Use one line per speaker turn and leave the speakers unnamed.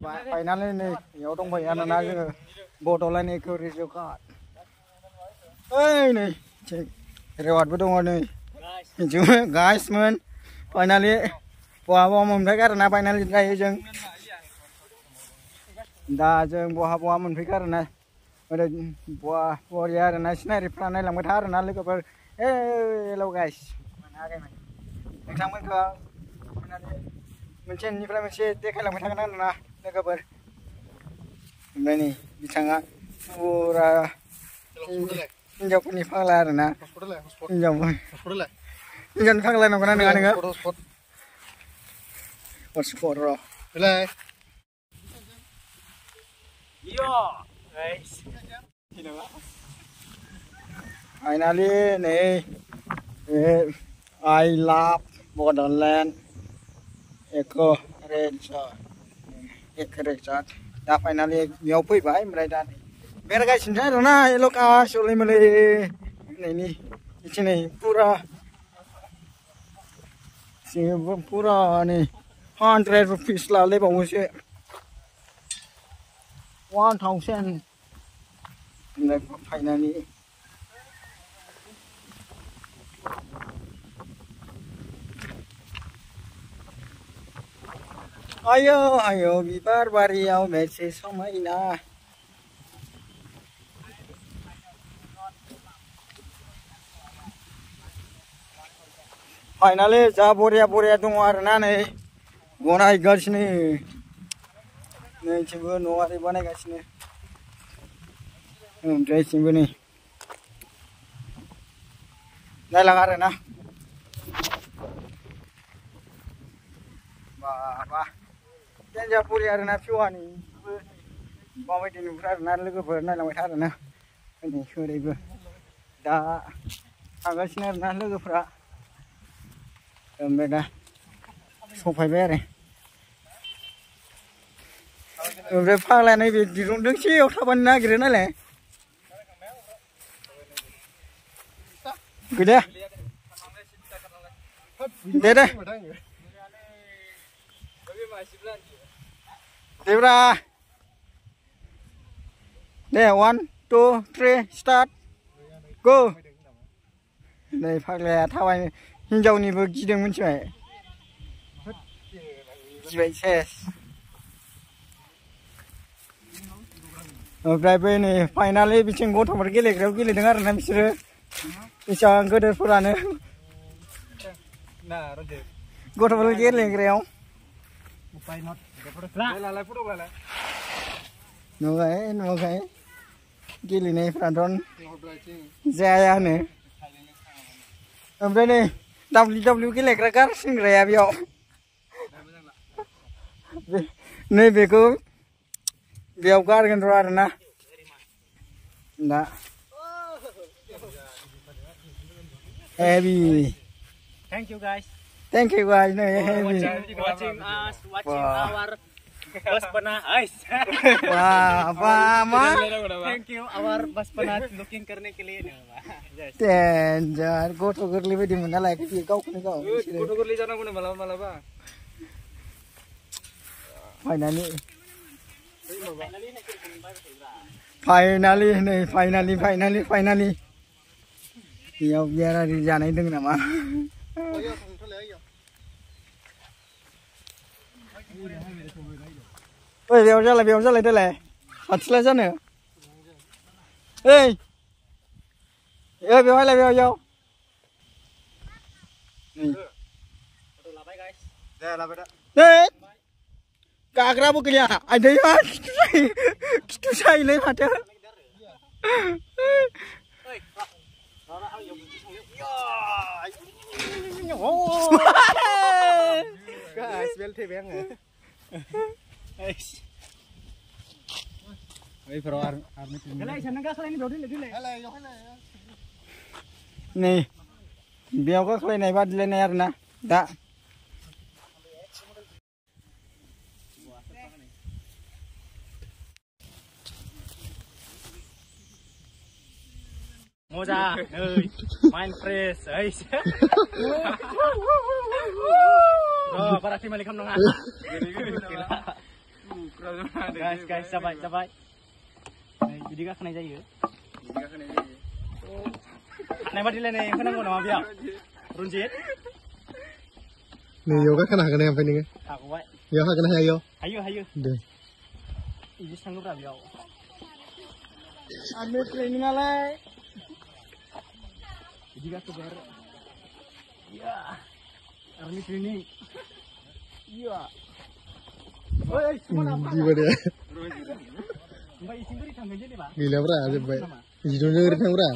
फाइनाली नै बेयाव दंफैयो आरोना जोङो बड'लेण्ड इक' रिजर्ट ओइ नै रेवार्डबो दङ नै जोङो गाइसमोन फाइनाली बहा मोनफैखो आरोना फाइनाली दायो जों दा जों बहा मोनफैखो आरोना ओरै बरिया आरोना सिनारिफ्रा नायलांबाय था आरोना लोगोफोर हेलौ गाइस नोंथांमोनखौ मोनसेनिफ्राय मोनसे देखायलांबाय थागोन आरोना लोगोफोर ओमफ्राय नै बिथाङा फुरा हिन्जावफोरनि फाग्ला आरोना हिन्जावनि फाग्ला नंगौना नङा नोङो हटस्पट र' फाइनाली नै I love Bordland Eco Resort दा फाइनाली बेयाव फैबाय ओमफ्राय दा बेरायगासिनो आरोना एल'का सलै मोलै नै नै फुरा नै 100 रुपिस लालायबावोसो 1000 फाइनाली आयो आयो बिबार बारियाव बेसे समायना फाइनाली जा बरिया दङ आरोना नै बनायगासिनो नैथिंबो न'आरि बानायगासिनो ओमफ्राय थिंबो नै नायलां आरोना बाबा देन्जार बरिया आरोना भिउआनि माबायदि नुहुरो आरोना लोगोफोर नायलांबाय था आरोना नै ओरैबो दा थांगासिनो आरोना लोगोफ्रा ओमफ्राय दा सफायबाय आरो ओमफ्राय फाग्लाया नैबे दिरुंदोंसेयाव थाबानो नागिरो नालाय गैया दे देब्रा दे 1 2 3 स्टार्ट गो नै फाग्लाया थाबायनो हिन्जावनिबो गिदों मिथिबाय गिबाय सेस ओमफ्राय बै नै फाइनाली बिथिं गथ'फोर गेलेग्रायाव गेलेदों आरोना बिसोरो बेसेबां गोदोरफोरानो गथ'फोर गेलेग्रायाव नुवाखै गेलेनायफ्राथ' जायानो ओमफ्राय नै WW गेलेग्रा गारसिनग्राया बेयाव नैबेखौ बेयाव गारगोन र' आरोना दा heavy
Thank you guys.
No, heavy.
Watching us, watching our Baspana ice.
Wow,
Thank you our Baspana looking करने के लिए.
Danger. Go to girly with him and I like if you go. Go to
girly जाना बोले माला.
Finally. Yaw biara di जानाय दङ नामा? ओइ बेयाव जालाय देलाय हाथिला जानो ओइ बेयाव गाग्राबो गैया आइदैया खिथु सायोलै माथो
Smell thế bé nghe. Ê, pro ar mấy cái nàyฉันก็เคยนี่ดูดิเลย
นี่เบี้ยวก็เคยในบ้านเลยนะนะดะ
Moza, ơi, mind fresh, ơi. Rồi, para khi mà đi không nông à. Guys, capai. Nih, jadi gaखोनाय जायो. Naik badilah nih, kenapa nama biar? Runjit.
Nih, yoga kan hakan yang penting.
Aku baik.
Ya hakan hayo.
Hayo.
Deh.
Ini sanggup rabi aku.
Ambil training alay.
Jadi gak kebar. Iya. Army training. Iya. Woi,
Di mana ya?
Mbak isin tuh ditanggain jadi, Pak.
Gila bra, baik. Di dunia ngerti bra.